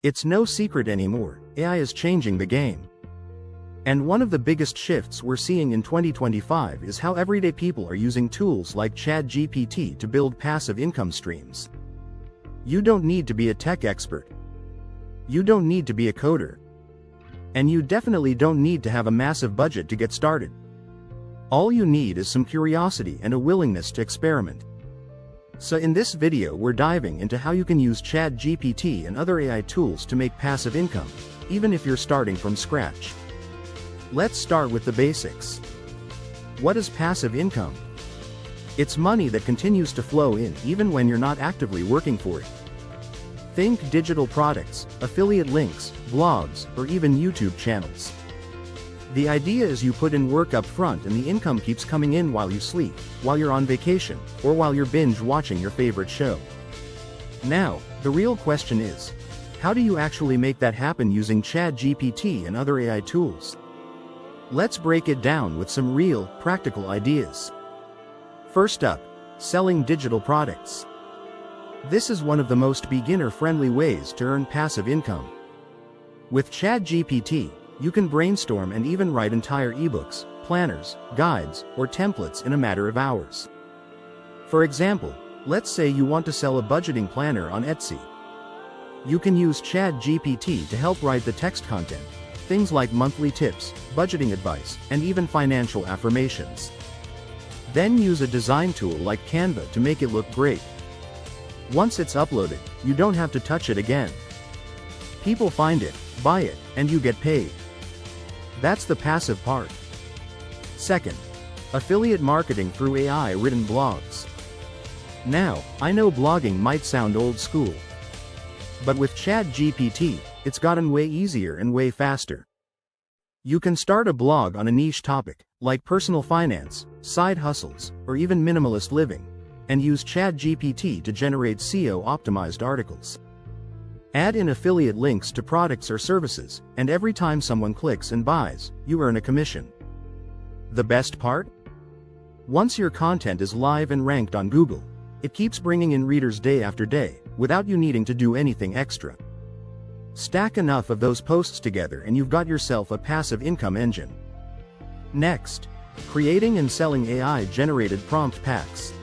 It's no secret anymore, AI is changing the game. And one of the biggest shifts we're seeing in 2025 is how everyday people are using tools like Chatgpt to build passive income streams. You don't need to be a tech expert. You don't need to be a coder. And you definitely don't need to have a massive budget to get started. All you need is some curiosity and a willingness to experiment. So in this video we're diving into how you can use Chatgpt and other AI tools to make passive income, even if you're starting from scratch. Let's start with the basics. What is passive income? It's money that continues to flow in even when you're not actively working for it. Think digital products, affiliate links, blogs, or even YouTube channels. The idea is you put in work up front and the income keeps coming in while you sleep, while you're on vacation, or while you're binge watching your favorite show. Now, the real question is, how do you actually make that happen using Chatgpt and other AI tools? Let's break it down with some real, practical ideas. First up, selling digital products. This is one of the most beginner-friendly ways to earn passive income. With Chatgpt, you can brainstorm and even write entire ebooks, planners, guides, or templates in a matter of hours. For example, let's say you want to sell a budgeting planner on Etsy. You can use Chatgpt to help write the text content, things like monthly tips, budgeting advice, and even financial affirmations. Then use a design tool like Canva to make it look great. Once it's uploaded, you don't have to touch it again. People find it, buy it, and you get paid. That's the passive part. Second, affiliate marketing through AI-written blogs. Now, I know blogging might sound old school. But with Chatgpt, it's gotten way easier and way faster. You can start a blog on a niche topic, like personal finance, side hustles, or even minimalist living, and use Chatgpt to generate SEO-optimized articles. Add in affiliate links to products or services, and every time someone clicks and buys, you earn a commission. The best part? Once your content is live and ranked on Google, it keeps bringing in readers day after day, without you needing to do anything extra. Stack enough of those posts together and you've got yourself a passive income engine. Next, creating and selling AI-generated prompt packs.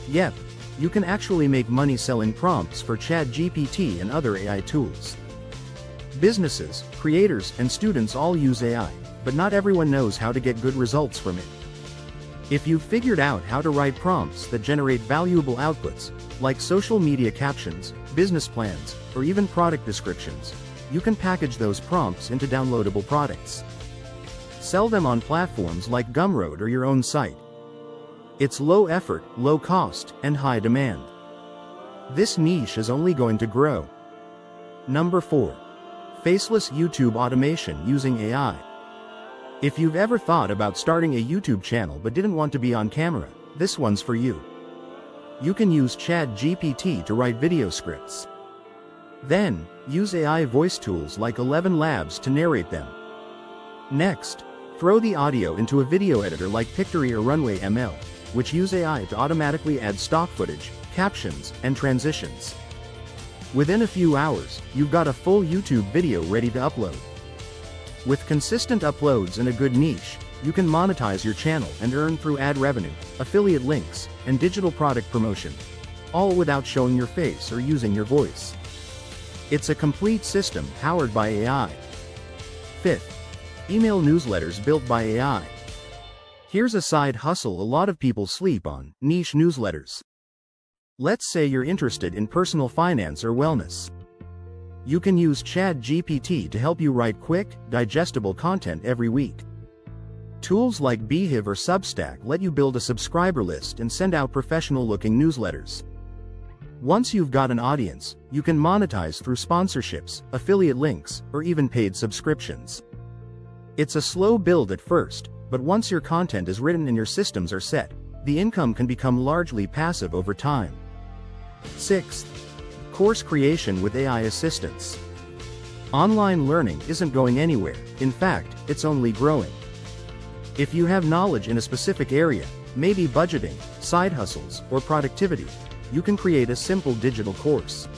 Yep, you can actually make money selling prompts for Chatgpt and other AI tools. Businesses, creators, and students all use AI, but not everyone knows how to get good results from it. If you've figured out how to write prompts that generate valuable outputs, like social media captions, business plans, or even product descriptions, you can package those prompts into downloadable products. Sell them on platforms like Gumroad or your own site. It's low effort, low cost, and high demand. This niche is only going to grow. Number 4. Faceless YouTube automation using AI. If you've ever thought about starting a YouTube channel but didn't want to be on camera, this one's for you. You can use Chatgpt to write video scripts. Then, use AI voice tools like 11 Labs to narrate them. Next, throw the audio into a video editor like Pictory or Runway ML, which use AI to automatically add stock footage, captions, and transitions. Within a few hours, you've got a full YouTube video ready to upload. With consistent uploads and a good niche, you can monetize your channel and earn through ad revenue, affiliate links, and digital product promotion, all without showing your face or using your voice. It's a complete system powered by AI. Fifth, email newsletters built by AI. Here's a side hustle a lot of people sleep on: niche newsletters. Let's say you're interested in personal finance or wellness. You can use Chatgpt to help you write quick, digestible content every week. Tools like Beehive or Substack let you build a subscriber list and send out professional-looking newsletters. Once you've got an audience, you can monetize through sponsorships, affiliate links, or even paid subscriptions. It's a slow build at first, but once your content is written and your systems are set, the income can become largely passive over time. Sixth, course creation with AI assistance. Online learning isn't going anywhere. In fact, it's only growing. If you have knowledge in a specific area, maybe budgeting, side hustles, or productivity, you can create a simple digital course.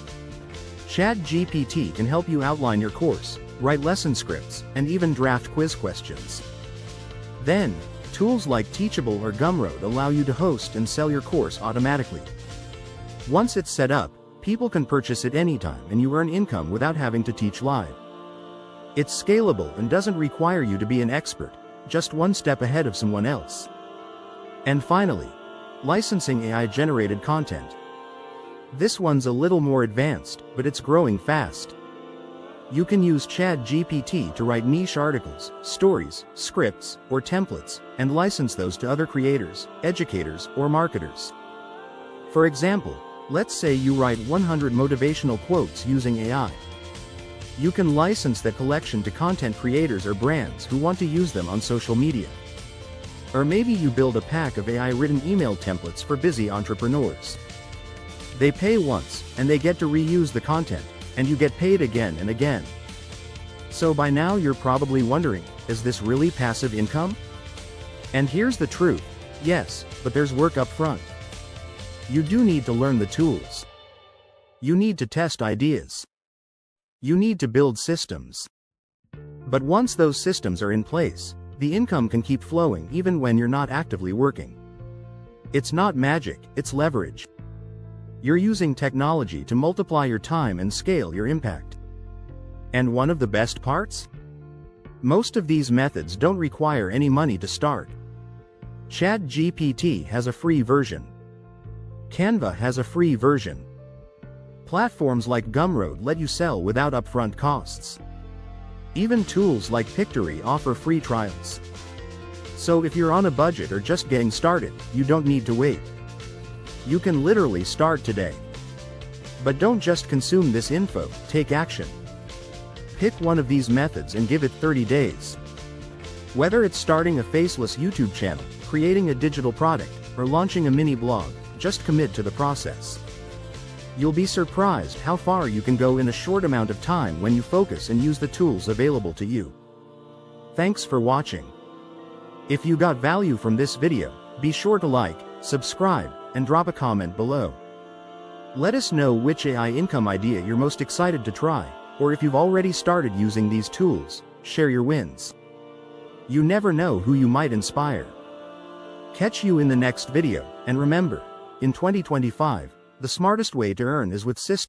Chatgpt can help you outline your course, write lesson scripts, and even draft quiz questions. Then, tools like Teachable or Gumroad allow you to host and sell your course automatically. Once it's set up, people can purchase it anytime and you earn income without having to teach live. It's scalable and doesn't require you to be an expert, just one step ahead of someone else. And finally, licensing AI-generated content. This one's a little more advanced, but it's growing fast. You can use Chatgpt to write niche articles, stories, scripts, or templates, and license those to other creators, educators, or marketers. For example, let's say you write 100 motivational quotes using AI. You can license that collection to content creators or brands who want to use them on social media. Or maybe you build a pack of AI-written email templates for busy entrepreneurs. They pay once, and they get to reuse the content, and you get paid again and again. So by now you're probably wondering, is this really passive income? And here's the truth, yes, but there's work up front. You do need to learn the tools. You need to test ideas. You need to build systems. But once those systems are in place, the income can keep flowing even when you're not actively working. It's not magic, it's leverage. You're using technology to multiply your time and scale your impact. And one of the best parts? Most of these methods don't require any money to start. Chatgpt has a free version. Canva has a free version. Platforms like Gumroad let you sell without upfront costs. Even tools like Pictory offer free trials. So if you're on a budget or just getting started, you don't need to wait. You can literally start today. But don't just consume this info, take action. Pick one of these methods and give it 30 days. Whether it's starting a faceless YouTube channel, creating a digital product, or launching a mini blog, just commit to the process. You'll be surprised how far you can go in a short amount of time when you focus and use the tools available to you. Thanks for watching. If you got value from this video, be sure to like, subscribe, and drop a comment below. Let us know which AI income idea you're most excited to try, or if you've already started using these tools, share your wins. You never know who you might inspire. Catch you in the next video, and remember, in 2025, the smartest way to earn is with systems.